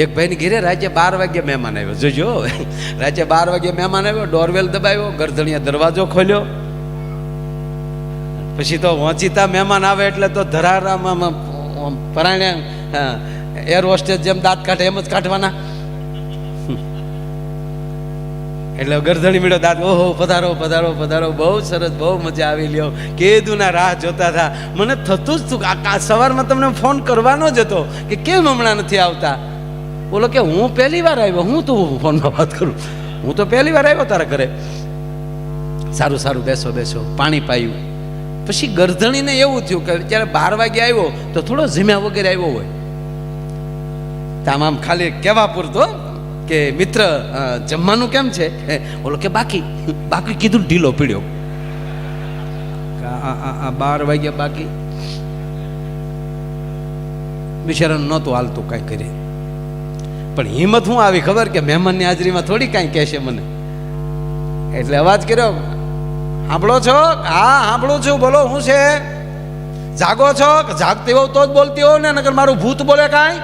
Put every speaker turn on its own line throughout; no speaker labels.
એક ભાઈની ઘેરે રાતે 12 વાગ્યે મહેમાન આવ્યો. જોજો, રાતે 12 વાગ્યે મહેમાન આવ્યો, ડોરવેલ દબાવ્યો, ગરધણીએ દરવાજો ખોલ્યો. પછી તો વંચિતા મહેમાન આવે એટલે તો ધરારામાં પરાણે એર હોસ્ટેસ જેમ દાંત કાઢે એમ જ કાઢવાના. એટલે ગરધણી મળ્યો દાંત, ઓહો પધારો પધારો પધારો, બહુ સરસ, બહુ મજા આવી લ્યો, કીધું ના રાહ જોતા હતા. મને થતું જ હતું સવારમાં તમને ફોન કરવાનો જ હતો કે કેમ હમણાં નથી આવતા. બોલો કે હું પહેલી વાર આવ્યો, હું તું ફોનમાં વાત કરું, હું તો પહેલી વાર આવ્યો તારા ઘરે. સારું સારું, બેસો બેસો. પાણી પાયું. પછી ગરધણીને એવું થયું કે જ્યારે 12 વાગે આવ્યો તો થોડો ઝીમ્યા વગેરે આવ્યો હોય. આમ ખાલી કહેવા પૂરતો કે મિત્ર જમવાનું કેમ છે, બોલો કે બાકી બાકી કીધું, ઢીલો પીડ્યો. 12 વાગ્યા બાકી. બિચારાને નહોતું હાલતું કાંઈ કરીએ. પણ હિંમત શું આવી ખબર કે મહેમાનની હાજરીમાં થોડી કાંઈ કહેશે મને. એટલે અવાજ કર્યો, સાંભળો છો? હા સાંભળું છું, બોલો શું છે? જાગો છો? જાગતી હોવ તો જ બોલતી હોવ ને, નકર મારું ભૂત બોલે કાંઈ.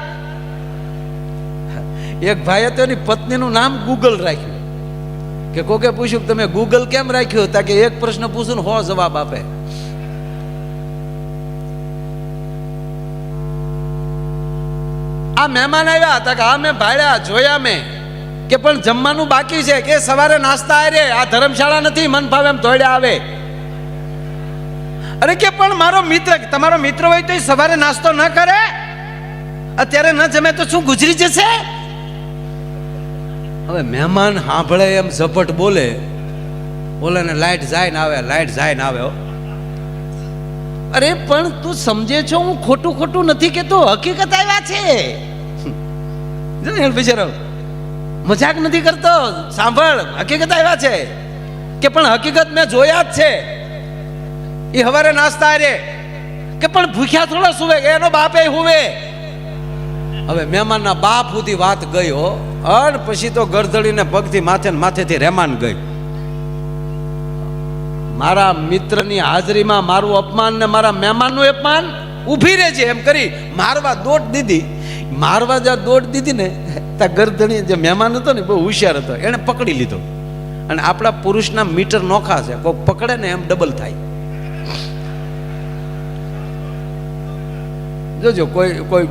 એક ભાઈએ તો એની પત્નીનું નામ ગૂગલ રાખ્યું. કે કોકે પૂછ્યું કે તમે ગૂગલ કેમ રાખ્યું? તા કે એક પ્રશ્ન પૂછું ને 100 જવાબ આપે. આ મહેમાન આવ્યા હતા કે હા મેં ભાડ્યા જોયા મેં, કે પણ જમવાનું બાકી છે, કે સવારે નાસ્તા આવે, આ ધર્મશાળા નથી મન ભાવે એમ ધોડ્યા આવે. અરે કે પણ મારો મિત્ર, તમારો મિત્ર હોય તો સવારે નાસ્તો ન કરે, અત્યારે ન જમે તો શું ગુજરી જશે? હવે મહેમાન સાંભળે એમ ઝપટ બોલે, બોલે ને લાઈટ જાય ને આવે, લાઈટ જાય ને આવે. અરે પણ તું સમજે છો હું ખોટું ખોટું નથી કેતો, હકીકત આવ્યા છે. બિચારો મજાક નથી કરતો, સાંભળ, હકીકત આવ્યા છે. કે પણ હકીકત મેં જોયા જ છે. એ હવારે નાસ્તા રે, કે પણ ભૂખ્યા થોડા સુવે, એનો બાપે હુવે. હવે મહેમાનના બાપ સુધી વાત ગઈ હો. અને પછી તો ગરદડીને પગથી માથે ને માથેથી રેમાન ગઈ. મારા મિત્રની હાજરીમાં મારું અપમાન ને મારા મહેમાનનું અપમાન, ઊભી રહેજે એમ કરી મારવા દોટ દીધી. મારવા જ્યાં દોટ દીધી ને ત્યાં ગરદણી જે મહેમાન હતો ને બહુ હોશિયાર હતો, એને પકડી લીધો. અને આપણા પુરુષના મીટર નોખા છે, કોઈ પકડે ને એમ ડબલ થાય. જોજો કોઈ કોઈ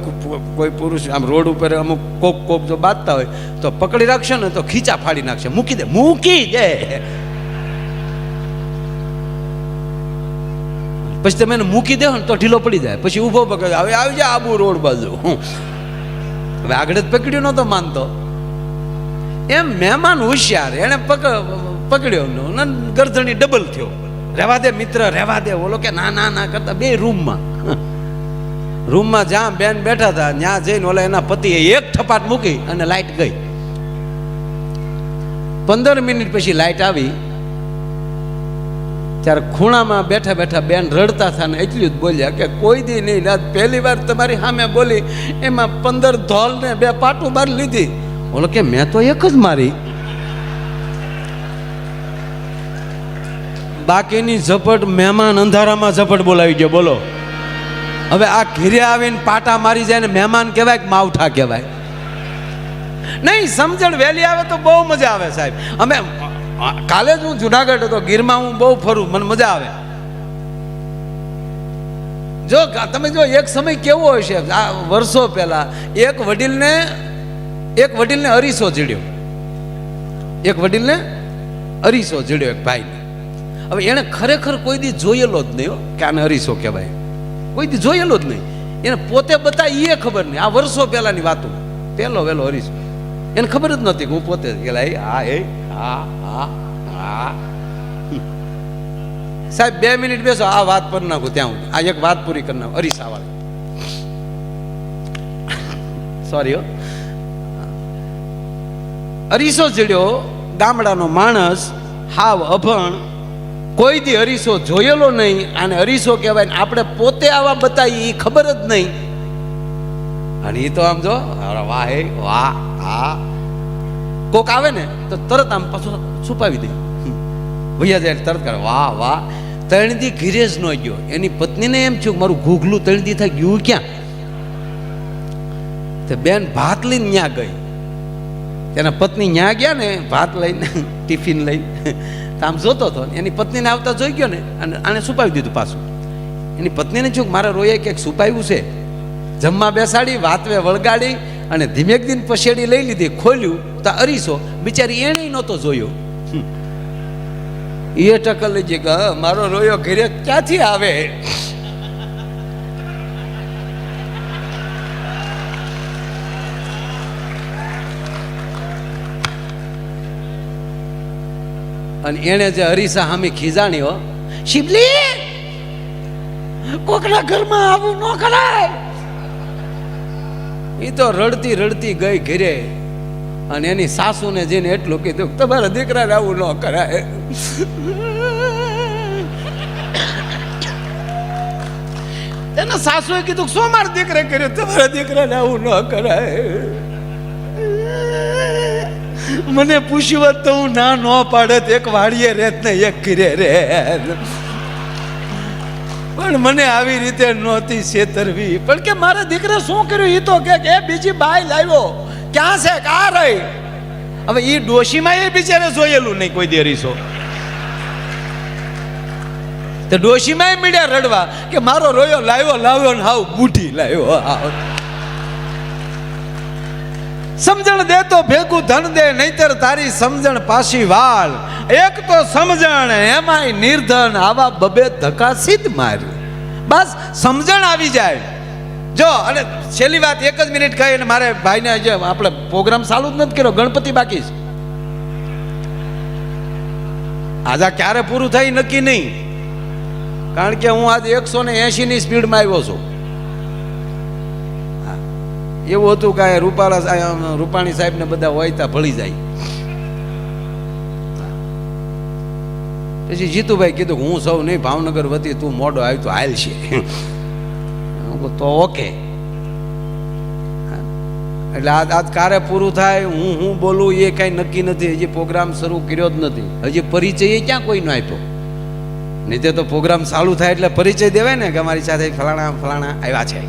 કોઈ પુરુષ આમ રોડ ઉપર અમુક કોક કોક જો બાંધતા હોય તો પકડી રાખશે ને તો ખીચા ફાડી નાખશે. મૂકી દે, મૂકી દે. પછી તમે એને મૂકી દો ને તો ઢીલો પડી જાય. પછી ઊભો પકડ, હવે આવી જાય આબુ રોડ બાજુ. હવે આગળ જ પકડ્યો નતો માનતો. એમ મહેમાન હોશિયાર, એને પકડ્યો ને ગરદણી ડબલ થયો. રહેવા દે મિત્ર, રહેવા દે. બોલો કે ના ના ના કરતા બે રૂમમાં જ્યાં બેન બેઠા હતા ત્યાં જઈને ઓલા એના પતિએ એક થપાટ મૂકી અને લાઈટ ગઈ. 15 મિનિટ પછી લાઈટ આવી. ત્યારે ખૂણામાં બેઠા બેઠા બેન રડતા હતા ને એટલું જ બોલ્યા કે કોઈ દી નહીં, પહેલી વાર તમારી સામે બોલી, એમાં 15 ધોલ ને 2 પાટું બાર લીધી. બોલો કે મેં તો એક જ મારી. બાકીની ઝપટ મહેમાન અંધારામાં ઝપટ બોલાવી ગયો. બોલો હવે આ ઘીરે આવીને પાટા મારી જાય ને મહેમાન કહેવાય કે માવઠા કહેવાય? નહીં, સમજણ વહેલી આવે તો બહુ મજા આવે સાહેબ. અમે કાલે જ હું જુનાગઢ હતો, ગીરમાં હું બહુ ફરું, મને મજા આવે. જો તમે જો એક સમય કેવો હોય છે, આ વર્ષો પહેલા એક વડીલને અરીસો જડ્યો. એક વડીલને અરીસો જડ્યો એક ભાઈને. હવે એને ખરેખર કોઈ દી જોયેલો જ નહીં કે આને અરીસો કહેવાય, કોઈ દી જોયેલો જ નહીં. એને પોતે બતાવી એ ખબર નહીં. આ વર્ષો પહેલાની વાતો, પહેલો વહેલો અરીસો, એને ખબર જ નહોતી કે હું પોતે સાહેબ 2 મિનિટ બેસો, આ વાત પર નાખું ત્યાં આ એક વાત પૂરી કરી નાખું. અરીસા વાળી સોરી, અરીસો જડ્યો. ગામડાનો માણસ, હાવ અભણ, કોઈ દી અરીસો જોયેલો નહીં, અને અરીસો કહેવાય. આપણે પોતે આવા બતાવી એ ખબર જ નહીં. અને એ તો આમ જો વાહ વાહ, હા કોક આવે ને તો તરત આમ પાછું છુપાવી દે, ભૈયા જાય તરત કરે વાહ વાહ. 3 દી ઘીરે જ ન ગયો. એની પત્નીને એમ થયું મારું ઘૂઘલું 3 દી થઈ ગયું ક્યાં. તે બેન ભાત લઈને ન્યા ગઈ, તેના પત્ની ન્યા ગયા ને ભાત લઈને ટિફિન લઈને, આમ જોતો હતો, એની પત્નીને આવતા જોઈ ગયો ને અને આને છુપાવી દીધું પાછું. એની પત્નીને જોયું મારા રોયે કંઈક છુપાવ્યું છે. જમવા બેસાડી, વાતવે વળગાડી અને ધીમેક દિન પછેડી લઈ લીધી. ખોલ્યું તો અરીસો, બિચારી એને નહોતો જોયો. એ ટકલ લઈ જઈ કે મારો રોયો ઘરે ક્યાંથી આવે. અને એને જે હરીસા સામે ખીજાણીઓ, શિબલી કોકના ઘરમાં આવું ન કરાય. એ તો રડતી રડતી ગઈ ઘરે અને એની સાસુને જઈને એટલું કીધું તમારા દીકરાને આવું ન કરાય. એના સાસુએ કીધું શું મારા દીકરે કર્યું, તમારા દીકરાને આવું ન કરાય. મને પૂછ્યું તો હું ના ન પાડત, એક વાડીએ રહેત ને એક ઘરે રહે. પણ મને આવી રીતે નહોતી છેતરવી. પણ કે મારા દીકરા શું કર્યું એ તો કે બીજી બાઈ લાવ્યો, ક્યાં છે કા રહી. હવે એ ડોશીમાં એ બિચારે જોયેલું નહીં કોઈ દેરીસો. તો ડોશીમાં મીડ્યા રડવા કે મારો રોયો લાવ્યો ને હાવ બુઢી લાવ્યો. સમજણ દે તો ભેગું ધન દે, નહીતર તારી સમજણ પાછી વાળ. એક તો સમજણ એમાંય નિર્ધન, આવા બબે ધક્કા સીધ માર્યું. બસ સમજણ આવી જાય જો. અને છેલ્લી વાત એક જ મિનિટ કહી અને મારે ભાઈને જે આપણે પ્રોગ્રામ ચાલુ જ નથી કર્યો, ગણપતિ બાકી છે. આજે ક્યારે પૂરું થાય નક્કી નહીં, કારણ કે હું આજે 180 ની સ્પીડમાં આવ્યો છું. એવું હતું કે રૂપાણી સાહેબ ને બધા હોય ત્યાં ભળી જાય. પછી જીતુભાઈ કીધું હું સૌ નહીં, ભાવનગર વતી તું મોડો આવ્યો તો હાલ છે તો ઓકે. એટલે આજ કારે પૂરું થાય, હું બોલું એ કઈ નક્કી નથી. હજી પ્રોગ્રામ શરૂ કર્યો જ નથી, હજી પરિચય ક્યાં કોઈનો આપ્યો. નહીં તો પ્રોગ્રામ ચાલુ થાય એટલે પરિચય દેવાય ને કે અમારી સાથે ફલાણા આવ્યા છે.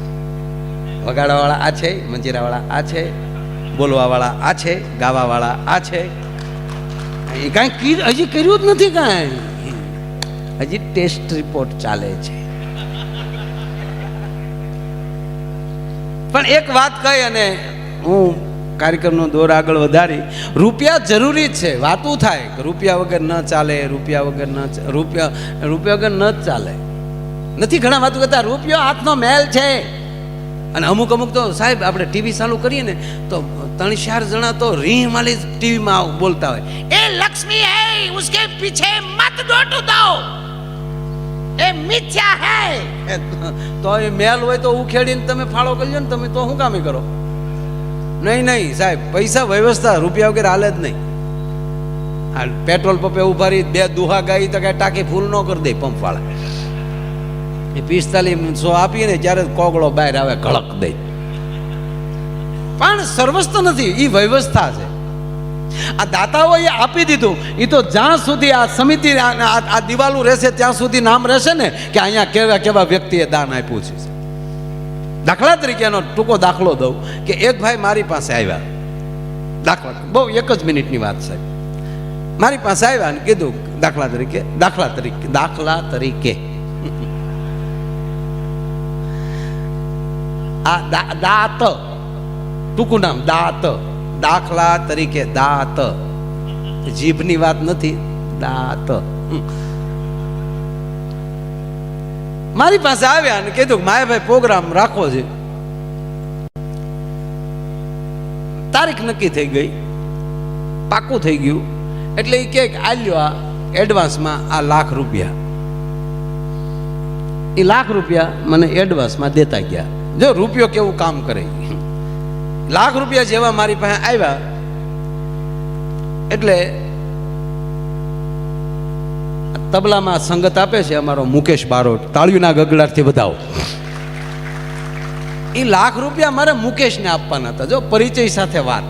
વગાડવાવાળા આ છે, મંજીરાવાળા આ છે, બોલવાવાળા આ છે, ગાવાવાળા આ છે. એ કાંઈ હજી કર્યું જ નથી, કાંઈ હજી ટેસ્ટ રિપોર્ટ ચાલે છે. પણ એક વાત કહી અને હું કાર્યક્રમનો દોર આગળ વધારી. રૂપિયા જરૂરી છે, વાતું થાય કે રૂપિયા વગર ન ચાલે, રૂપિયા વગર ન જ ચાલે. નથી ઘણા વાતું કરતા રૂપિયો હાથનો મેલ છે. અને અમુક તો સાહેબ આપણે ટીવી ચાલુ કરીએ ને તો 3-4 જણા તો રીહ માલી ટીવીમાં બોલતા હોય, એ લક્ષ્મી હે ઉસકે પીછે મત ડોટો દો, એ મિથ્યા હે. તો એ મેલ હોય તો ઉખેડીને તમે ફાળો કરજો ને, તમે તો શું કામે કરો. નહીં સાહેબ, પૈસા વ્યવસ્થા, રૂપિયા વગેરે હાલે જ નહીં. આ પેટ્રોલ પંપે ઉભા રહી 2 દુહા ગાઈ તો કઈ ટાંકી ફૂલ ન કરી દે પંપ વાળા. એ 4500 આપીએ ને ત્યારે કોગળો બહાર આવે ઘળક દે. પણ સર્વસ્વ નથી, એ વ્યવસ્થા છે. આ દાતાઓએ આપી દીધું. એ તો જ્યાં સુધી આ સમિતિ આ દિવાલો રહેશે ત્યાં સુધી નામ રહેશે ને કે અહીંયા કેવા વ્યક્તિએ દાન આપ્યું છે. દાખલા તરીકેનો ટૂંકો દાખલો દઉં કે એક ભાઈ મારી પાસે આવ્યા. બહુ 1 જ મિનિટની વાત છે. મારી પાસે આવ્યા અને કીધું દાખલા તરીકે આ દાત, ટૂંકું નામ દાત, દાખલા તરીકે દાત, જીભની વાત નથી, દાત. મારી પાસે આવ્યા અને કીધું માયાભાઈ પ્રોગ્રામ રાખો છે. તારીખ નક્કી થઈ ગઈ, પાકું થઈ ગયું. એટલે એ કે આલ્યો આ એડવાન્સમાં આ ₹1,00,000. એ ₹1,00,000 મને એડવાન્સમાં દેતા ગયા. જો રૂપિયો કેવું કામ કરે. ₹1,00,000 જેવા મારી પાસે આવ્યા એટલે તબલામાં સંગત આપે છે અમારો મુકેશ બારોટ, તાળીઓના ગગડાટથી બધાઓ. એ ₹1,00,000 મારે મુકેશને આપવાના હતા. જો પરિચય સાથે વાત,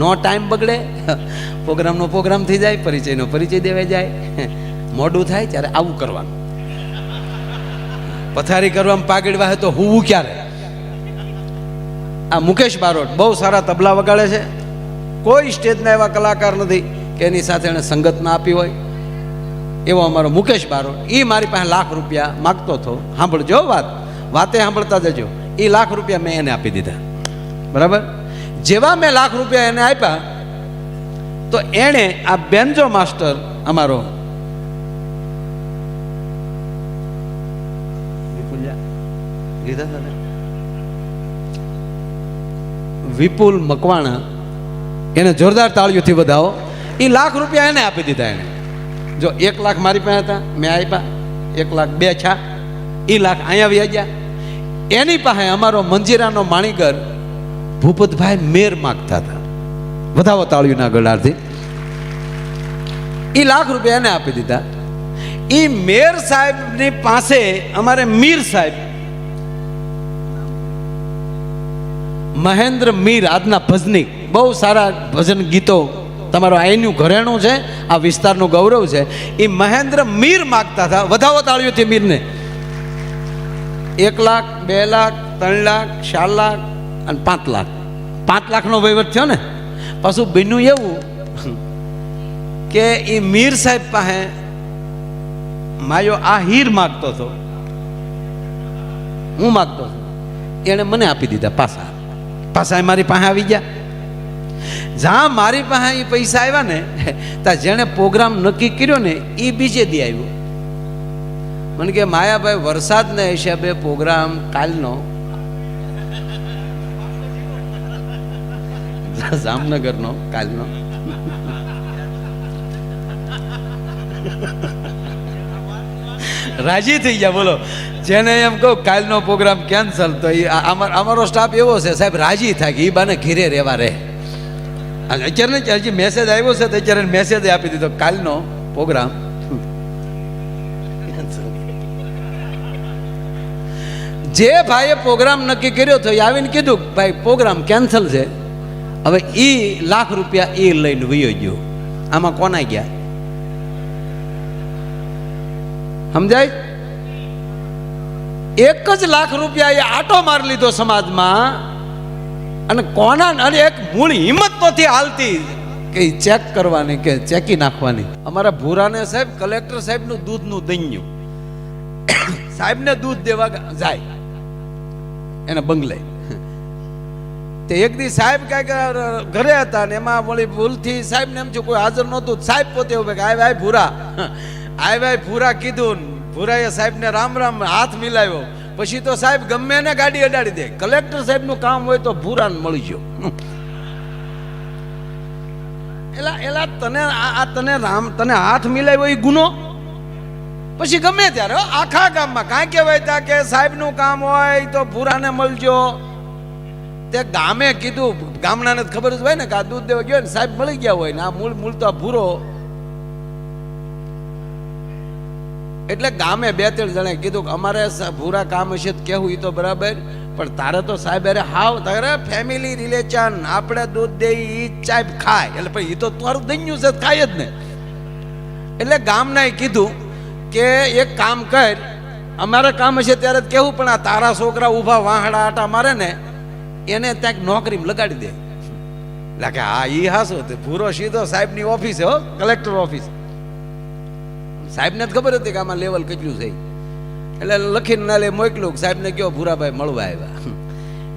નો ટાઈમ બગડે, પ્રોગ્રામ થઈ જાય, પરિચયનો પરિચય દેવાઈ જાય. મોડું થાય ત્યારે આવું કરવાનું. પથારી કરવામાં પાગડવા હોય તો હું ક્યારે આ મુકેશ બારોટ બહુ સારા તબલા વગાડે છે. કોઈ સ્ટેજના એવા કલાકાર નથી કે એની સાથે એણે સંગત ના આપી હોય. એવો અમારો મુકેશ બારોટ, એ મારી પાસે લાખ રૂપિયા માગતો હતો. સાંભળજો વાતે સાંભળતા જજો. એ લાખ રૂપિયા મેં એને આપી દીધા. બરાબર. જેવા મેં લાખ રૂપિયા એને આપ્યા તો એણે આ બેન્જો માસ્ટર અમારો વિપુલ મકવાણા, એને જોરદાર તાળીઓથી વધાવો. એ લાખ રૂપિયા એને આપી દીધા. એને જો 1 લાખ મારી પાસે હતા, મેં આપ્યા 1 લાખ 2 છા, એ લાખ અહીંયા આવી ગયા. એની પાસે અમારો મંજીરાનો માણીગર ભૂપતભાઈ મેર માગતા હતા. વધાવો તાળીઓના ગળાથી. એ લાખ રૂપિયા એને આપી દીધા. એ મેર સાહેબની પાસે અમારે મીર સાહેબ, મહેન્દ્ર મીર, આજના ભજનિક, બહુ સારા ભજન ગીતો, તમારો અહીંનું ઘરેણું છે, આ વિસ્તારનું ગૌરવ છે. એ મહેન્દ્ર મીર માગતા હતા. વધાવો તાળીઓથી મીરને. 1 લાખ 2 લાખ 3 લાખ 4 લાખ અને 5 લાખ. 5 લાખનો વહીવટ થયો ને. પાછું બન્યું એવું કે એ મીર સાહેબ પાસે માયો આ હીર માગતો હતો, હું માગતો હતો. એણે મને આપી દીધા પાછા. મારી પાસે આવી ગયા. જ્યાં મારી પાસે એ પૈસા આવ્યા ને, ત્યાં જેણે પ્રોગ્રામ નક્કી કર્યો ને એ બીજે દી આવ્યો. મને કે માયાભાઈ, વરસાદના હિસાબે પ્રોગ્રામ કાલનો જામનગરનો કાલનો રાજી થઈ ગયા. બોલો, જેને એમ કહું કાલનો પ્રોગ્રામ કેન્સલ, તો એ અમારો સ્ટાફ એવો છે સાહેબ, રાજી થાય કે એ બાને ઘીરે રહેવા રહે. અત્યારે હજી મેસેજ આવ્યો છે તો અત્યારે મેસેજ આપી દીધો, કાલનો પ્રોગ્રામ. જે ભાઈએ પ્રોગ્રામ નક્કી કર્યો તો એ આવીને કીધું ભાઈ પ્રોગ્રામ કેન્સલ છે. હવે એ લાખ રૂપિયા એ લઈને વયો ગયો. આમાં કોના ગયા સમજાય? 1 જ લાખ રૂપિયા એ આટો મારી લીધો સમાજમાં. અને કોના, અને એક મૂળ હિંમત નથી હાલતી કે ચેક કરવાની કે ચેકી નાખવાની. અમારા ભૂરાને સાહેબ કલેક્ટર સાહેબનું દૂધનું દૈન્યું, સાહેબને દૂધ દેવા જાય એને બંગલે. તે એક દી સાહેબ કાંઈક ઘરે હતા ને એમાં વળી ભૂલથી સાહેબને એમ છે કોઈ હાજર નહોતું. સાહેબ પોતે ઉભે કે આય ભૂરા, આય ભૂરા કીધું. ભૂરાએ સાહેબને રામ રામ હાથ મિલાવ્યો. પછી તો સાહેબ ગમે ને ગાડી અડાડી દે. કલેક્ટર સાહેબનું કામ હોય તો ભૂરાને મળી ગયો. એલા તને હાથ મિલાવ્યો એ ગુનો. પછી ગમે ત્યારે આખા ગામમાં કાંઈ કહેવાય ત્યાં કે સાહેબનું કામ હોય તો ભૂરાને મળજો. તે ગામે કીધું, ગામડાને ખબર જ હોય ને કે આ દૂધ દેવા ગયો ને સાહેબ મળી ગયા હોય ને આ મૂળ તો ભૂરો. એટલે ગામે 2-3 જણાએ કીધું કે અમારે ભૂરા કામ હશે તો કેવું, એ તો બરાબર, પણ તારે તો સાહેબ અરે હાવ તારે ફેમિલી રિલેશન, આપણે દૂધ દે એ સાહેબ ખાય. એટલે પછી એ તો તારું દૈન્યું છે, ખાય જ ને. એટલે ગામનાએ કીધું કે એક કામ કર, અમારે કામ હશે ત્યારે જ કેવું, પણ આ તારા છોકરા ઊભા વાહડા આટા મારે ને એને ત્યાં નોકરી લગાડી દે. એટલે કે હા એ હાસો. ભૂરો સીધો સાહેબની ઓફિસે, હો, કલેક્ટર ઓફિસ. સાહેબને જ ખબર હતી કે આમાં લેવલ કેટલું છે. એટલે લખીને ના લે મોકલું, સાહેબને કહો ભૂરાભાઈ મળવા આવ્યા.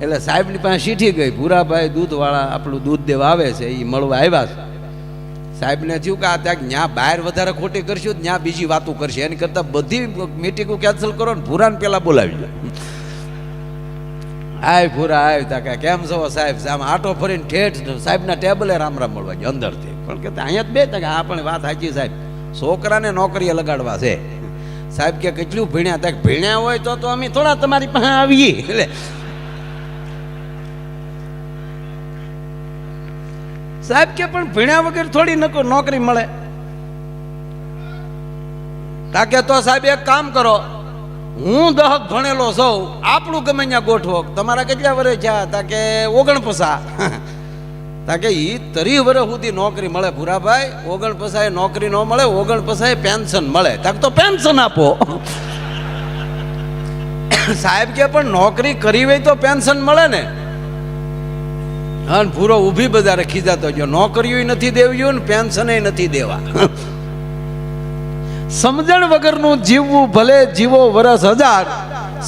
એટલે સાહેબની પાસે ચીઠી ગઈ, ભૂરાભાઈ દૂધવાળા આપણું દૂધ દેવા આવે છે, એ મળવા આવ્યા છે. સાહેબને થયું કે આ ત્યાં ત્યાં બહાર વધારે ખોટી કરશું ત્યાં બીજી વાતો કરશે, એની કરતાં બધી મીટિંગો કેન્સલ કરો ને ભૂરાને પહેલાં બોલાવી લો. આય ભૂરા આવ તા કે કેમ છો સાહેબ? આમ આટો ફરીને ઠેઠ સાહેબના ટેબલે રામ રામ મળવા ગયો અંદરથી. પણ કે અહીંયા જ બે તા કે આ પણ વાત સાચી સાહેબ, છોકરાને નોકરીએ લગાડવા છે. સાહેબ કે કેટલું ભણ્યા? તા ભણ્યા હોય તો અમે થોડા તમારી પાસે આવીએ. એટલે સાહેબ કે પણ ભણ્યા વગર થોડી નોકરી મળે. તાકે તો સાહેબ એક કામ કરો, હું 10 ભણેલો સૌ, આપણું ગમે ત્યાં ગોઠવો. તમારા કેટલા વર્ષ થયા? તાકે 49. તાકે ઈ 30 વર્ષ સુધી નોકરી મળે ભૂરાભાઈ. 49 નોકરી ન મળે, 49 પેન્શન મળે. તાકે તો પેન્શન આપો. સાહેબ કે પણ નોકરી કરી હોય તો પેન્શન મળે ને. અને ભૂરો ઊભી બજારે ખીજાતો ગયો, નોકરીઓ નથી દેવ્યું ને પેન્શન નથી દેવા. સમજણ વગરનું જીવવું ભલે જીવો વરસ હજાર,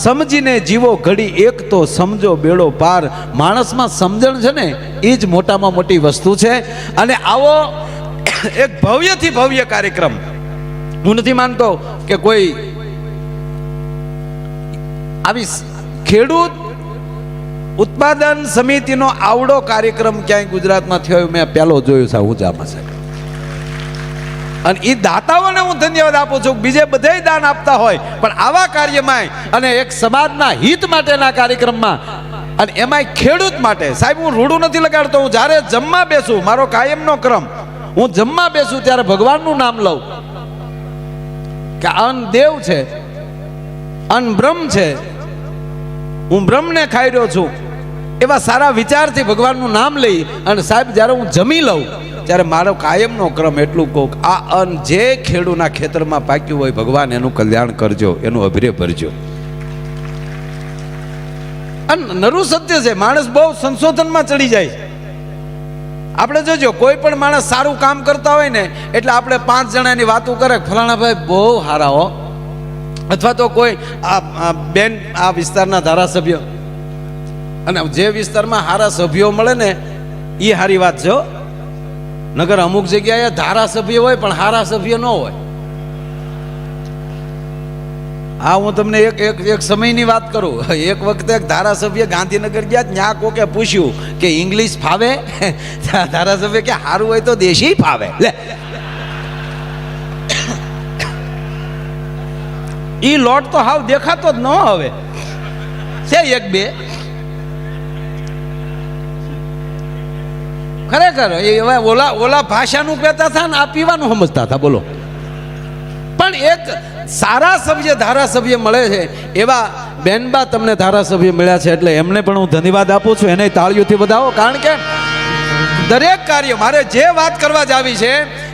સમજીને જીવો ઘડી એક તો સમજો બેડો પાર. માણસમાં સમજણ છે ને એ જ મોટામાં મોટી વસ્તુ છે. અને આવો એક ભવ્યથી ભવ્ય કાર્યક્રમ, હું નથી માનતો કે કોઈ આવી ખેડૂત ઉત્પાદન સમિતિનો આવડો કાર્યક્રમ ક્યાંય ગુજરાતમાં થયો મેં પહેલો જોયો છે ઊંચામાં સાહેબ. અને એ દાતાઓને હું ધન્યવાદ આપું છું. બીજે બધે દાન આપતા હોય પણ આવા કાર્યમાં અને એક સમાજના હિત માટેના કાર્યક્રમમાં, અને એમાંય ખેડૂત માટે. સાહેબ હું રૂડું નથી લગાડતો. હું જ્યારે જમવા બેસું, મારો કાયમનો ક્રમ, હું જમવા બેસું ત્યારે ભગવાનનું નામ લઉં કે અન્ન દેવ છે, અન્ન બ્રહ્મ છે, હું બ્રહ્મને ખાઈ રહ્યો છું. એવા સારા વિચારથી ભગવાનનું નામ લઈ અને સાહેબ જ્યારે હું જમી લઉં ત્યારે મારો કાયમનો ક્રમ એટલું કહું, આ અન્ન જે ખેડૂના ખેતરમાં પાક્યું હોય ભગવાન એનું કલ્યાણ કરજો, એનું અભિરે ભરજો. અને નરું સત્ય છે. માણસ બહુ સંશોધનમાં ચડી જાય. આપણે જોજો કોઈ પણ માણસ સારું કામ કરતા હોય ને એટલે આપણે 5 જણાની વાતો કરે, ફલાણા ભાઈ બહુ સારા હો, અથવા તો કોઈ બેન આ વિસ્તારના ધારાસભ્ય, અને જે વિસ્તારમાં સારા સભ્યો મળે ને એ સારી વાત છે. નગર અમુક જગ્યાએ ધારાસભ્ય હોય પણ સારા સભ્ય ન હોય. હા, હું તમને એક સમયની વાત કરું. એક વખતે એક ધારાસભ્ય ગાંધીનગર ગયા, ત્યાં કોકે પૂછ્યું કે ઇંગ્લિશ ફાવે? ધારાસભ્ય કે સારું હોય તો દેશી ફાવે. લે, ઈ લોટ તો હાવ દેખાતો જ ન હવે છે એક બે. ખરેખર ઓલા ભાષાનું કહેતા હતા ને આ પીવાનું સમજતા હતા. બોલો. પણ એક સારા સભ્ય ધારાસભ્ય મળે છે. એવા બેનબા તમને ધારાસભ્ય મળ્યા છે એટલે એમને પણ હું ધન્યવાદ આપું છું. એને તાળીઓથી વધાવો. કારણ કે દરેક કાર્ય મારે જે વાત કરવા જ આવી છે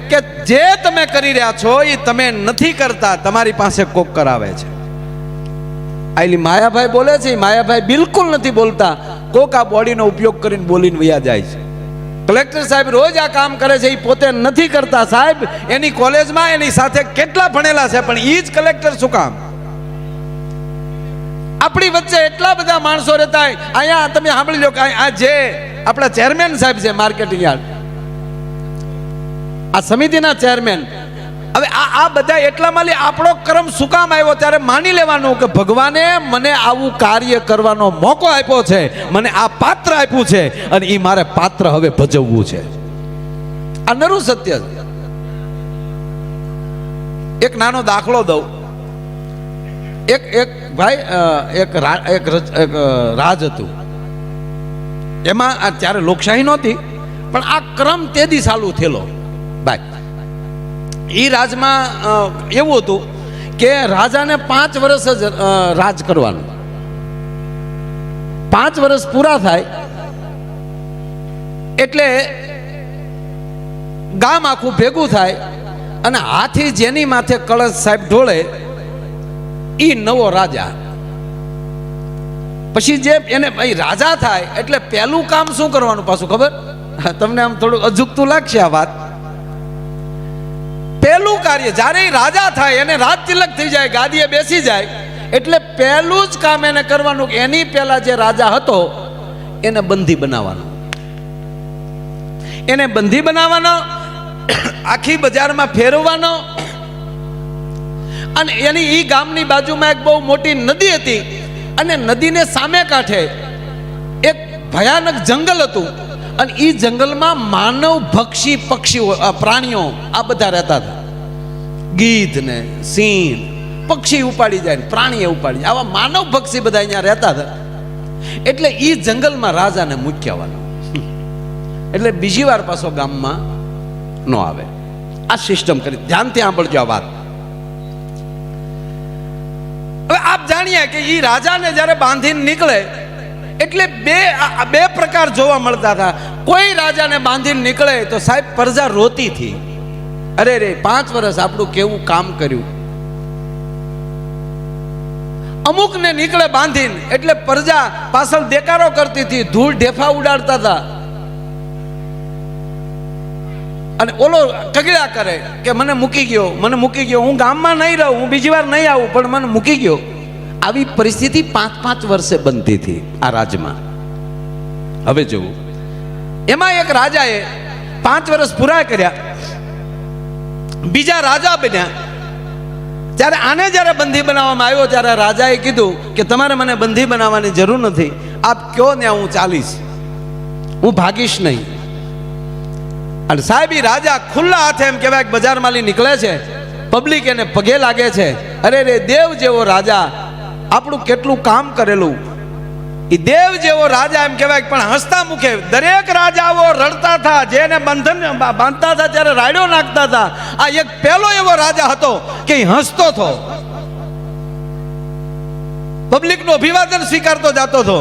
કે જે તમે કરી રહ્યા છો એ તમે નથી કરતા, તમારી પાસે કોક કરાવે છે. આઈલી માયાભાઈ બોલે છે, માયાભાઈ બિલકુલ નથી બોલતા. કોક આ બોડીનો ઉપયોગ કરીને બોલીને વયા જાય છે. કલેક્ટર સાહેબ રોજ આ કામ કરે છે, એ પોતે નથી કરતા. સાહેબ એની કોલેજમાં એની સાથે કેટલા ભણેલા છે પણ એ જ કલેક્ટર શું કામ? આપણી વચ્ચે એટલા બધા માણસો રહેતા હોય. અહીંયા તમે સાંભળી લો કે આ જે આપણા ચેરમેન સાહેબ છે માર્કેટિંગ યાર્ડ, આ સમિતિના ચેરમેન, હવે આ બધા એટલામાં આપણો ક્રમ શું કામ આવ્યો? ત્યારે માની લેવાનું કે ભગવાને મને આવું કાર્ય કરવાનો મોકો આપ્યો છે, મને આ પાત્ર આપ્યું છે અને એ મારે પાત્ર હવે ભજવવું છે. આ નરું સત્ય છે. એક નાનો દાખલો દઉં. એક ભાઈ એક રાજ હતું. એમાં ત્યારે લોકશાહી નહોતી પણ આ ક્રમ તેદી ચાલુ થયેલો. ભાઈ એ રાજમાં એવું હતું કે રાજાને 5 વર્ષ જ રાજ કરવાનું. 5 વર્ષ પૂરા થાય એટલે ગામ આખું ભેગું થાય અને હાથી જેની માથે કળશ સાહેબ ઢોળે એ નવો રાજા. પછી જે એને રાજા થાય એટલે પહેલું કામ શું કરવાનું પાછું ખબર? તમને આમ થોડું અજુગતું લાગશે આ વાત. પહેલું કાર્ય જ્યારે રાજા થાય એને રાજ તિલક થઈ જાય, ગાદીએ બેસી જાય એટલે પહેલું જ કામ એને કરવાનું કે એની પહેલા જે રાજા હતો એને બંધી બનાવવાનો. એને બંધી બનાવવાનો, આખી બજારમાં ફેરવવાનો. અને એની ઈ ગામની બાજુમાં એક બહુ મોટી નદી હતી અને નદીને સામે કાંઠે એક ભયાનક જંગલ હતું. અને એ જંગલમાં માનવ ભક્ષી પક્ષીઓ, પ્રાણીઓ આ બધા રહેતા હતા. ગીધ ને સિંહ, પક્ષી ઉપાડી જાય ને પ્રાણીએ ઉપાડી જાય, આવા માનવ ભક્ષી બધા અહીંયા રહેતા હતા. એટલે એ જંગલમાં રાજાને મૂક્યાવાનો. એટલે બીજી વાર પાછો ગામમાં ન આવે. આ સિસ્ટમ કરી. ધ્યાનથી સાંભળજો આ વાત. હવે આપ જાણીએ કે એ રાજાને જ્યારે બાંધીને નીકળે એટલે બે પ્રકાર જોવા મળતા હતા. કોઈ રાજાને બાંધીને નીકળે તો સાહેબ પ્રજા રોતી હતી, અરે રે 5 વર્ષ આપણું કેવું કામ કર્યું. અમુક ને નીકળે બાંધીને એટલે પ્રજા પાછળ દેકારો કરતી હતી, ધૂળ ઢેફા ઉડાડતા હતા. અને ઓલો કગળ્યા કરે કે મને મૂકી ગયો, હું ગામમાં નહીં રહું, હું બીજી વાર નહીં આવું, પણ મને મૂકી ગયો. આવી પરિસ્થિતિ 5-5 વર્ષે બનતી હતી આ રાજમાં. હવે જોવું, એમાં એક રાજાએ 5 વર્ષ પૂરા કર્યા, બીજા રાજા બન્યા. ત્યારે આને જ્યારે બંધી બનાવવામાં આવ્યો ત્યારે રાજાએ કીધું કે તમારે મને બંધી બનાવવાની જરૂર નથી, આપ કયો ને હું ચાલીશ, હું ભાગીશ નહીં. અને સાહેબ ઈ રાજા ખુલ્લા હાથે એમ કહેવાય કે બજારમાંથી નીકળે છે, પબ્લિક એને પગે લાગે છે. અરે રે દેવ જેવો રાજા, આપણું કેટલું કામ કરેલું. એ દેવ જેવો રાજા એમ કહેવાય, પણ હસતા મુખે. દરેક રાજાઓ રડતા હતા, જેને બંધન બાંધતા હતા ત્યારે રાડ્યો નાખતા હતા. આ એક પહેલો એવો રાજા હતો કે હસતો હતો, પબ્લિકનું અભિવાદન સ્વીકારતો જતો હતો.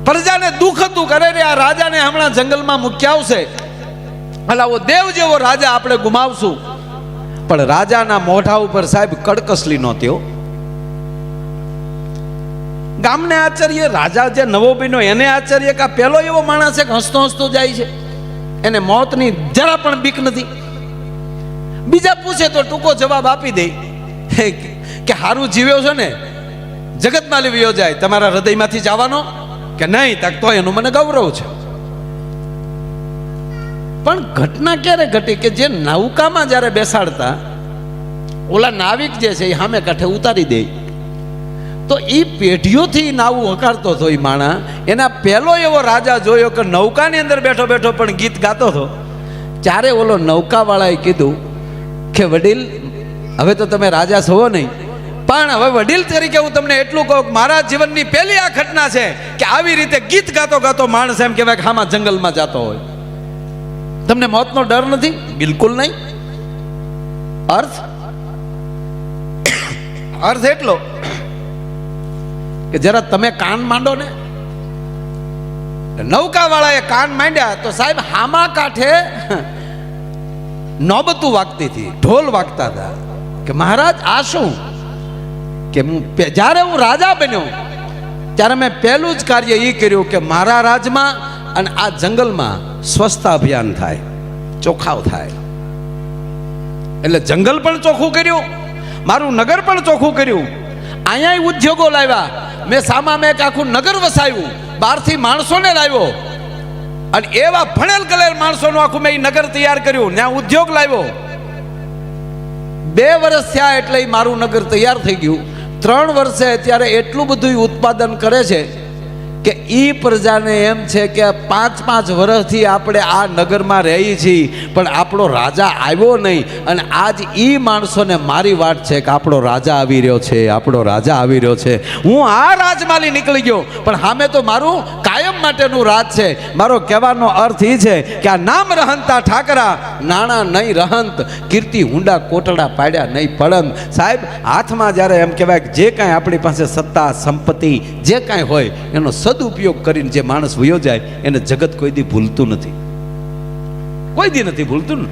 પ્રજાને દુઃખ હતું, કરે રે આ રાજાને હમણાં જંગલમાં મૂક્યા આવશે, અલાવો દેવ જેવો રાજા આપણે ગુમાવશું. પણ રાજાના મોઢા ઉપર સાહેબ કડકસલી નહોતી. ગામને આશ્ચર્ય, રાજા જે નવો બન્યો એને આશ્ચર્ય કે પેલો એવો માણસ છે કે હસતો હસતો જાય છે, એને મોતની જરા પણ બીક નથી. બીજા પૂછે તો ટૂંકો જવાબ આપી દે કે હારું જીવ્યો છે ને, જગતમાં લીવ્યો જાય, તમારા હૃદયમાંથી જવાનો કે નહીં, તક તો એનું મને ગૌરવ છે. પણ ઘટના ક્યારે ઘટી કે જે નૌકામાં જ્યારે બેસાડતા ઓલા નાવિક જે છે એ સામે કાંઠે ઉતારી દે, તો એ પેઢીઓથી નાવું હકારતો હતો એ માણા. એના પહેલો એવો રાજા જોયો કે નૌકાની અંદર બેઠો બેઠો પણ ગીત ગાતો હતો. ત્યારે ઓલો નૌકાવાળાએ કીધું કે વડીલ, હવે તો તમે રાજા છો નહીં, પણ હવે વડીલ તરીકે હું તમને એટલું કહું કે મારા જીવનની પહેલી આ ઘટના છે કે આવી રીતે ગીત ગાતો ગાતો માણસ એમ કહેવાય કે આમાં જંગલમાં જતો હોય. તમને મોતનો ડર નથી? બિલકુલ નહીં. અર્થ એટલો કે જરા તમે કાન માંડો ને. નૌકા વાળાએ કાન માંડ્યા તો સાહેબ હામા કાંઠે નોબતું વાગતી હતી, ઢોલ વાગતા હતા કે મહારાજ આ શું? કે જ્યારે હું રાજા બન્યો ત્યારે મેં પહેલું જ કાર્ય એ કર્યું કે મારા રાજમાં અને આ જંગલમાં સ્વચ્છતા અભિયાન થાય, ચોખ્ખાવ થાય. એટલે જંગલ પણ ચોખ્ખું કર્યું, મારું નગર પણ ચોખ્ખું કર્યું, અહીંયા ઉદ્યોગો લાવ્યા, મેં સામામાં એક આખું નગર વસાવ્યું, બહારથી માણસોને લાવ્યો અને એવા ભણેલ ગલેલ માણસોનું આખું મેં નગર તૈયાર કર્યું, ત્યાં ઉદ્યોગ લાવ્યો. 2 વર્ષ થયા એટલે મારું નગર તૈયાર થઈ ગયું. 3 વર્ષે અત્યારે એટલું બધું ઉત્પાદન કરે છે કે ઈ પ્રજાને એમ છે કે 5-5 વર્ષથી આપણે આ નગરમાં રહીએ છીએ પણ આપણો રાજા આવ્યો નહીં. અને આજ ઈ માણસોને મારી વાત છે કે આપણો રાજા આવી રહ્યો છે, આપણો રાજા આવી રહ્યો છે. હું આ રાજમાલી નીકળી ગયો પણ સામે તો મારું કાયમ માટેનું રાજ છે. મારો કહેવાનો અર્થ એ છે કે આ નામ રહંતા ઠાકરા, નાણા નહીં રહંત, કીર્તિ હુંડા કોટડા પાડ્યા નહીં પડંત. સાહેબ હાથમાં જ્યારે એમ કહેવાય કે જે કાંઈ આપણી પાસે સત્તા સંપત્તિ જે કાંઈ હોય એનો સદુપયોગ કરીને જે માણસ વયો જાય એને જગત કોઈ દી ભૂલતું નથી, કોઈ દી નથી ભૂલતું ને.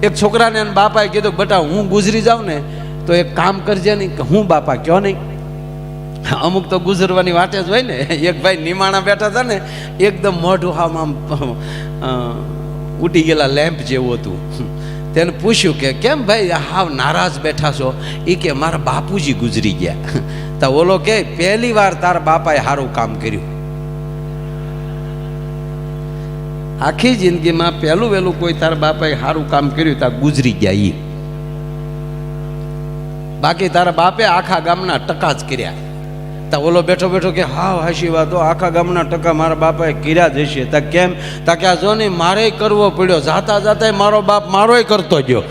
એક છોકરાને એના બાપાએ કીધું બેટા હું ગુજરી જાઉં ને તો એક કામ કરજે નહીં. કે હું બાપા કયો નહીં. અમુક તો ગુજરવાની વાટે જ હોય ને. એક ભાઈ નિમાણા બેઠા હતા ને, એકદમ મોઢું આમ ઉડી ગયેલા લેમ્પ જેવું હતું. તેને પૂછ્યું કે કેમ ભાઈ હાવ નારાજ બેઠા છો? એ કે મારા બાપુજી ગુજરી ગયા. તો ઓલો કે પહેલી વાર તારા બાપાએ સારું કામ કર્યું. આખી જિંદગીમાં પહેલું વહેલું કોઈ તારા બાપાએ સારું કામ કર્યું તા ગુજરી ગયા ઈ. બાકી તારા બાપે આખા ગામના ટકા જ કર્યા. તા ઓલો બેઠો બેઠો કે હાવ હાશી વાત, આખા ગામના ટકા મારા બાપાએ કર્યા જ હશે. તા કેમ? તા કે જો ને મારે કરવો પડ્યો, જાતા જાતા મારો બાપ મારોય કરતો ગયો.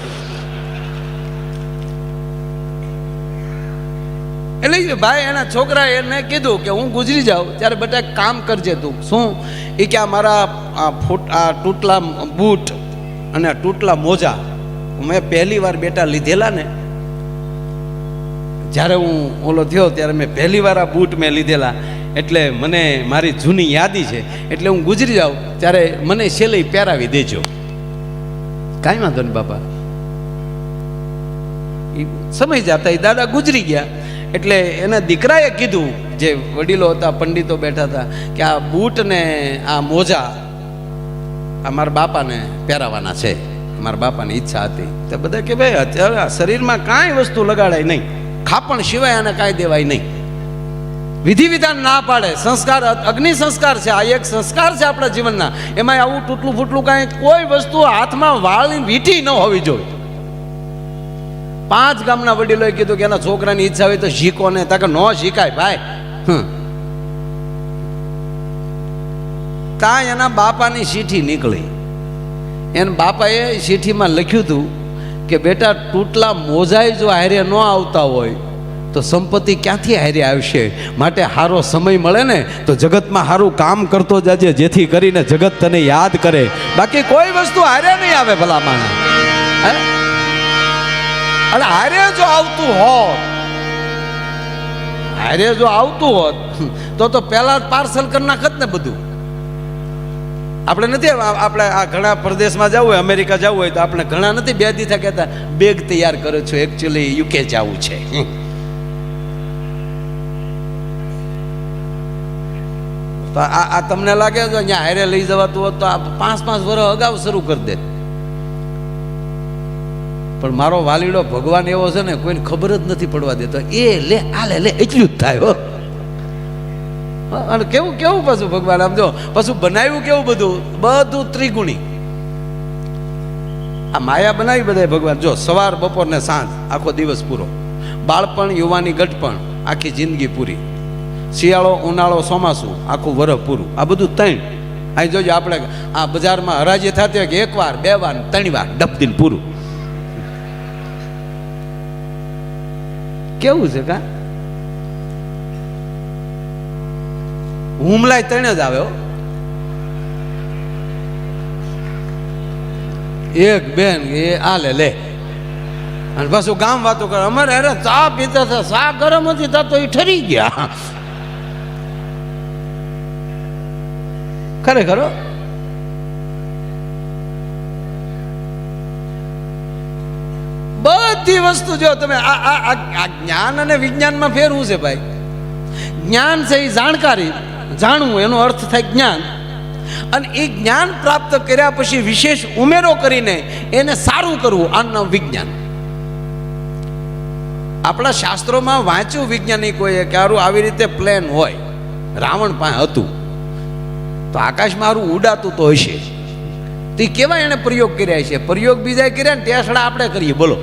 એટલે ભાઈ એના છોકરાએ એને કીધું કે હું ગુજરી જાઉં ત્યારે બેટા કામ કરજે તું. શું? એ કે આ મારા આ તૂટલા બૂટ અને તૂટલા મોજા મેં પહેલી વાર બેટા લીધેલા ને, જ્યારે હું ઓલો થયો ત્યારે મેં પહેલી વાર આ બૂટ મેં લીધેલા, એટલે મને મારી જૂની યાદી છે. એટલે હું ગુજરી જાઉં ત્યારે મને છેલ્લે પહેરાવી દેજો. કાંઈ વાંધો ને બાપા. એ સમય જતા એ દાદા ગુજરી ગયા. એટલે એના દીકરાએ કીધું, જે વડીલો હતા પંડિતો બેઠા હતા, કે આ બૂટ ને આ મોજા આ મારા બાપાને પહેરાવાના છે, મારા બાપાની ઈચ્છા હતી. તો બધા કે ભાઈ અત્યારે શરીરમાં કાંઈ વસ્તુ લગાડાય નહીં, ખાપણ સિવાય આને કાંઈ દેવાય નહીં. વિધિ વિધાન ના પાડે. સંસ્કાર અગ્નિ સંસ્કાર છે, આ એક સંસ્કાર છે આપણા જીવનના. એમાં આવું તૂટલું ફૂટલું કાંઈ કોઈ વસ્તુ હાથમાં વાળની વીંટી ન હોવી જોઈએ. 5 ગામના વડીલોએ કીધું કે એના છોકરાની ઈચ્છા હોય તો શીખો ને, તાકે ન શીખાય ભાઈ. ત્યાં એના બાપાની ચીઠી નીકળી. એના બાપાએ ચીઠીમાં લખ્યું હતું કે બેટા, તૂટલા મોજાય જો હારે ન આવતા હોય તો સંપત્તિ ક્યાંથી હારે આવશે. માટે સારો સમય મળે ને તો જગતમાં સારું કામ કરતો જાજે, જેથી કરીને જગત તને યાદ કરે. બાકી કોઈ વસ્તુ હારે નહીં આવે ભલા માણસ. અને હારે જો આવતું હોત, હારે જો આવતું હોત તો પહેલા પાર્સલ કરી નાખત ને બધું. આપણે નથી, આપણે આ ઘણા પ્રદેશમાં જવું હોય, અમેરિકા જવું હોય તો આપણે ઘણા નથી 2 દિવસ કહેતા બેગ તૈયાર કરો છો, એકચ્યુઅલી યુકે જવું છે. તો આ તમને લાગે છે અહીંયા હારે લઈ જવાતું હોત તો આ 5-5 વર્ષ અગાઉ શરૂ કરી દે. પણ મારો વાલીડો ભગવાન એવો છે ને, કોઈને ખબર જ નથી પડવા દેતો. એ લે આ લે એટલું જ થાય હો. અને કેવું કેવું પાછું ભગવાન આમ જો પાછું બનાવ્યું કેવું બધું ત્રિગુણી. આ માયા બનાવી બધા ભગવાન. જો સવાર બપોર ને સાંજ આખો દિવસ પૂરો, બાળપણ યુવાની ગઢપણ આખી જિંદગી પૂરી, શિયાળો ઉનાળો ચોમાસું આખું વરસ પૂરું. આ બધું 3. અહીં જોજો આપણે આ બજારમાં હરાજી થતી હોય કે 1 વાર 2 વાર 3 વાર ડબદીન પૂરું. કેવું છે કા? હુમલાય 3 જ આવે. 1 બેન એ આ લે અને પાછું ગામ વાતો કરે. અમારે અરે ચા પીતા હતા, ચા ગરમ હતી તા તો એ ઠરી ગયા. ખરેખર બધી વસ્તુ જો તમે આ જ્ઞાન અને વિજ્ઞાનમાં ફેરવું છે ભાઈ. જ્ઞાન છે એ જાણકારી, જાણવું એનો અર્થ થાય જ્ઞાન. અને એ જ્ઞાન પ્રાપ્ત કર્યા પછી વિશેષ ઉમેરો કરીને એને સારું કરવું, આનું નામ વિજ્ઞાન. આપણા શાસ્ત્રોમાં વાંચ્યું વૈજ્ઞાનિકોએ કે આરું આવી રીતે પ્લેન હોય, રાવણ પાસે હતું તો આકાશમાં આરું ઉડાતું તો હશે. તો એ કેવા એને પ્રયોગ કર્યા છે? પ્રયોગ બીજા કર્યા ને ટેસડા આપણે કરીએ. બોલો,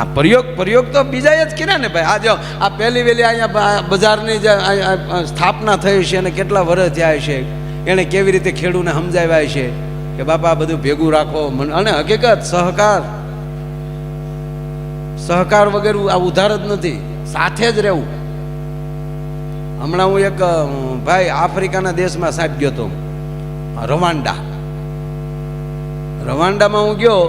આ પ્રયોગ તો બીજા જ કર્યા ને ભાઈ. આ જો આ પહેલી વહેલી અહીંયા બજારની જે સ્થાપના થઈ છે અને કેટલા વર્ષ થયા છે, એણે કેવી રીતે ખેડૂતને સમજાવ્યા છે કે બાપા બધું ભેગું રાખો. અને હકીકત સહકાર વગેરે આ ઉધાર જ નથી, સાથે જ રહેવું. હમણાં હું એક ભાઈ આફ્રિકાના દેશમાં સાહેબ ગયો હતો, રવાંડામાં હું ગયો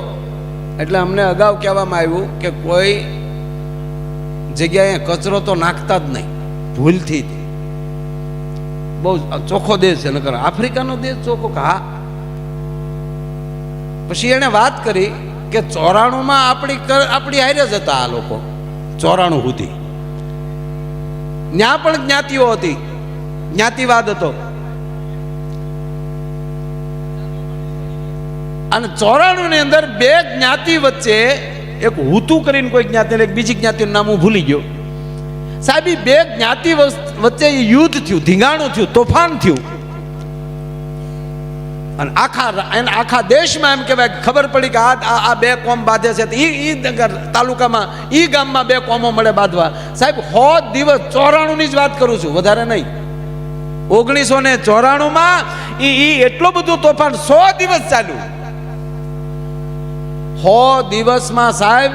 એટલે અમને અગાઉ કહેવામાં આવ્યું કે કોઈ જગ્યાએ કચરો તો નાખતા જ નહીં, ભૂલથી. બહુ ચોખ્ખો દેશ છે, નકર આફ્રિકાનો દેશ ચોખ્ખો. હા, પછી એને વાત કરી કે 94માં આપણી હારે જ હતા આ લોકો. 94 સુધી ત્યાં પણ જ્ઞાતિઓ હતી, જ્ઞાતિવાદ હતો. અને 94 ની અંદર 2 જ્ઞાતિ વચ્ચે, એક હુતુ કરીને કોઈ જ્ઞાતિ, એક બીજી જ્ઞાતિનું નામ હું ભૂલી ગયો સાહેબ. 2 જ્ઞાતિ વચ્ચે યુદ્ધ થયું, ધીંગાણું થયું, તોફાન થયું. અને આખા દેશમાં એમ કહેવાય ખબર પડી કે આ 2 કોમ બાંધે છે. ઈ તાલુકામાં ઈ ગામમાં 2 કોમો મળે બાંધવા. સાહેબ 100 દિવસ, 94 ની જ વાત કરું છું, વધારે નહીં. 1994માં ઈ એટલું બધું તોફાન 100 દિવસ ચાલ્યું. 100 દિવસમાં સાહેબ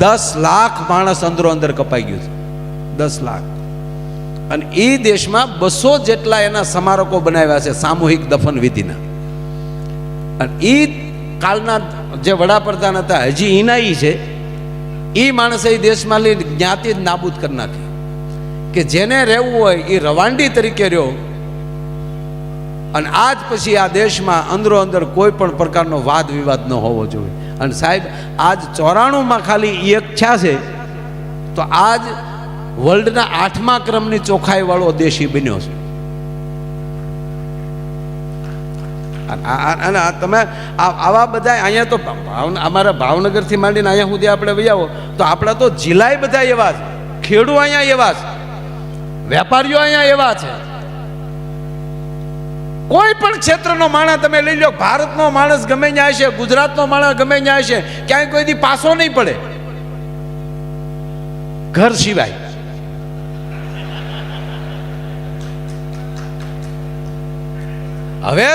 10 લાખ માણસ અંદરો અંદર કપાઈ ગયું છે. 10 લાખ. અને એ દેશમાં 200 જેટલા એના સ્મારકો બનાવ્યા છે સામૂહિક દફન વિધિના. અને એ કાલના જે વડાપ્રધાન હતા, હજી ઈનાઈ છે, એ માણસે એ દેશમાં લઈ જ્ઞાતિ જ નાબૂદ કરી નાખી. કે જેને રહેવું હોય એ રવાંડી તરીકે રહ્યો. અને આજ પછી આ દેશમાં અંદરો અંદર કોઈ પણ પ્રકારનો વાદ વિવાદ ન હોવો જોઈએ. અને સાહેબ આજ 94માં ખાલી એક છા છે તો આજ વર્લ્ડના 8મા ક્રમની ચોખ્ખાઈ વાળો દેશ બન્યો છે. અને તમે આવા બધા અહીંયા તો અમારા ભાવનગરથી માંડીને અહીંયા સુધી આપણે વહી આવો તો આપણા તો જિલ્લાય બધા એવા છે, ખેડૂ અહીંયા એવા છે, વેપારીઓ અહીંયા એવા છે. કોઈ પણ ક્ષેત્રનો માણસ તમે લઈ લો, ભારતનો માણસ ગમે ત્યાં છે, ગુજરાતનો માણસ ગમે ત્યાં છે, ક્યાંય કોઈ દી પાસો નહીં પડે ઘર સિવાય. હવે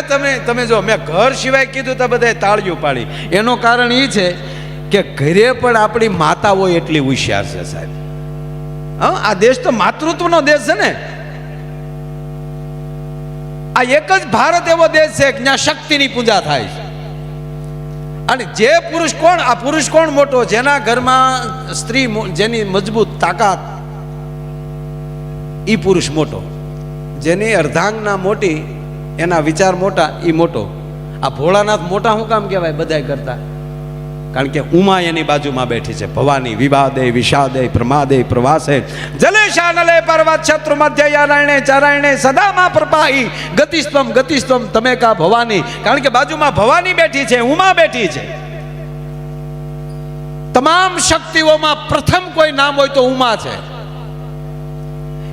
તમે જો મેં ઘર સિવાય કીધું તો બધાએ તાળીઓ પાડી. એનું કારણ એ છે કે ઘરે પણ આપણી માતા હોય એટલી હોશિયાર છે સાહેબ. હા, આ દેશ તો માતૃત્વનો દેશ છે ને. આ એક જ ભારત એવો દેશ છે કે જ્યાં શક્તિની પૂજા થાય છે. અને જે પુરુષ કોણ, આ પુરુષ કોણ મોટો? જેના ઘરમાં સ્ત્રી, જેની મજબૂત તાકાત, ઈ પુરુષ મોટો. જેની અર્ધાંગના મોટી, એના વિચાર મોટા, ઈ મોટો. આ ભોળાનાથ મોટા શું કામ કહેવાય બધાય કરતા? કારણ કે ઉમા એની બાજુમાં બેઠી છે. ભવાની વિવાદે વિષાદે પ્રમાદે પ્રવાસે જલેશાનલે પર્વત શત્રુ મધ્ય યારાયણે ચારાયણે સદામાં પ્રપાહી ગતિસ્તમ ગતિસ્તમ તમે કા ભવાની. કારણ કે બાજુમાં ભવાની બેઠી છે, ઉમા બેઠી છે. તમામ શક્તિઓમાં પ્રથમ કોઈ નામ હોય તો ઉમા છે.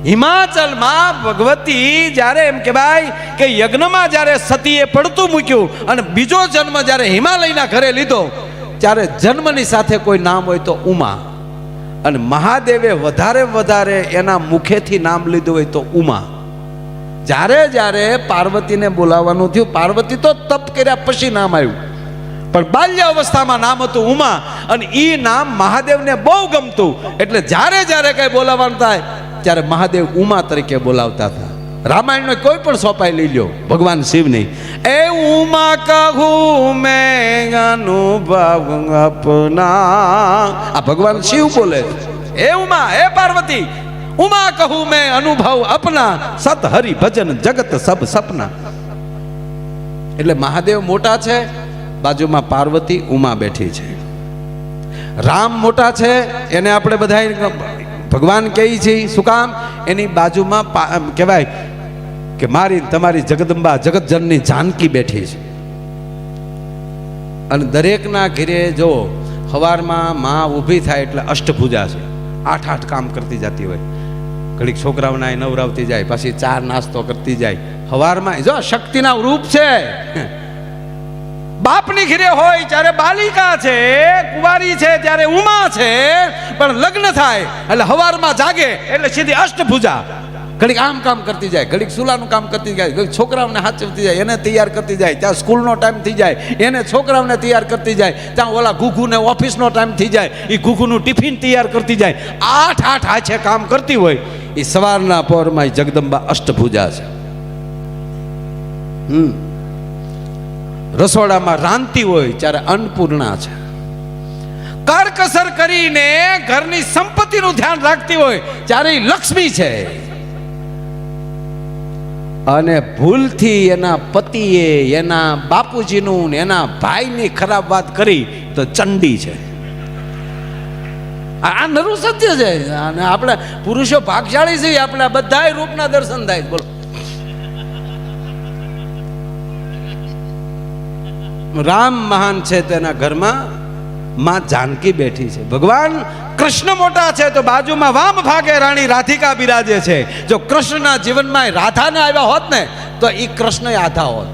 હિમાચલમાં ભગવતી જ્યારે એમ કહેવાય કે યજ્ઞમાં જ્યારે સતીએ પડતું મૂક્યું અને બીજો જન્મ જ્યારે હિમાલયના ઘરે લીધો, ત્યારે જન્મની સાથે કોઈ નામ હોય તો ઉમા. અને મહાદેવે વધારે એના મુખેથી નામ લીધું હોય તો ઉમા. જ્યારે પાર્વતીને બોલાવવાનું થયું, પાર્વતી તો તપ કર્યા પછી નામ આવ્યું, પણ બાલ્ય અવસ્થામાં નામ હતું ઉમા. અને ઈ નામ મહાદેવને બહુ ગમતું, એટલે જ્યારે કઈ બોલાવવાનું થાય ત્યારે મહાદેવ ઉમા તરીકે બોલાવતા હતા. રામાયણનો કોઈ પણ સોપાઈ લઈ લ્યો, ભગવાન શિવની એ ઉમા કહું મેં અનુભવ અપના, આ ભગવાન શિવ બોલે. એ ઉમા, એ પાર્વતી, ઉમા કહું મેં અનુભવ અપના, સત હરિ ભજન જગત સબ સપના. એટલે મહાદેવ મોટા છે, બાજુમાં પાર્વતી ઉમા બેઠી છે. રામ મોટા છે, એને આપણે બધા ભગવાન કહે છે. શું કામ? એની બાજુમાં કહેવાય કે મારી તમારી જગદંબા જગતજનની જાનકી બેઠી છે. અને દરેકના ઘરે જો સવારમાં માં ઊભી થાય એટલે અષ્ટભુજા છે, 8 કામ કરતી જતી હોય. ઘડીક છોકરાઓના નવરાવતી જાય, પછી ચાર નાસ્તો કરતી જાય. સવારમાં જો શક્તિના રૂપ છે. બાપની ઘરે હોય ત્યારે બાલિકા છે, કુંવારી છે ત્યારે ઉમા છે, પણ લગ્ન થાય એટલે સવારમાં જાગે એટલે સીધી અષ્ટભુજા. ઘડીક આમ કામ કરતી જાય, ઘડીક સુલાનું કામ કરતી જાય, ઘડીક છોકરાઓને હાચવતી જાય, એને તૈયાર કરતી જાય, ત્યાં સ્કૂલનો ટાઈમ થઈ જાય, એને છોકરાઓને તૈયાર કરતી જાય, ત્યાં ઓલા ઘૂઘુને ઓફિસનો ટાઈમ થઈ જાય, એ ઘૂઘુનું ટિફિન તૈયાર કરતી જાય. 8 હાથે કામ કરતી હોય. એ સવારના પહોરમાં જગદંબા અષ્ટભુજા છે. રસોડામાં રાંધતી હોય ત્યારે અન્નપૂર્ણા છે. કરકસર કરીને ઘરની સંપત્તિનું ધ્યાન રાખતી હોય ત્યારે લક્ષ્મી છે. અને ભૂલથી એના પતિએ એના બાપુજીનું એના ભાઈની ખરાબ વાત કરી તો ચંડી છે. આ નરું સત્ય છે. અને આપણે પુરુષો ભાગશાળી છીએ, આપણે બધાય રૂપના દર્શન થાય. બોલો, રામ મહાન છે, તેના ઘરમાં માં જાનકી બેઠી છે. ભગવાન કૃષ્ણ મોટા છે તો બાજુમાં વામ ભાગે રાણી રાધિકા બિરાજે છે. જો કૃષ્ણના જીવનમાં રાધાને આવ્યા હોત ને તો એ કૃષ્ણ આધા હોત.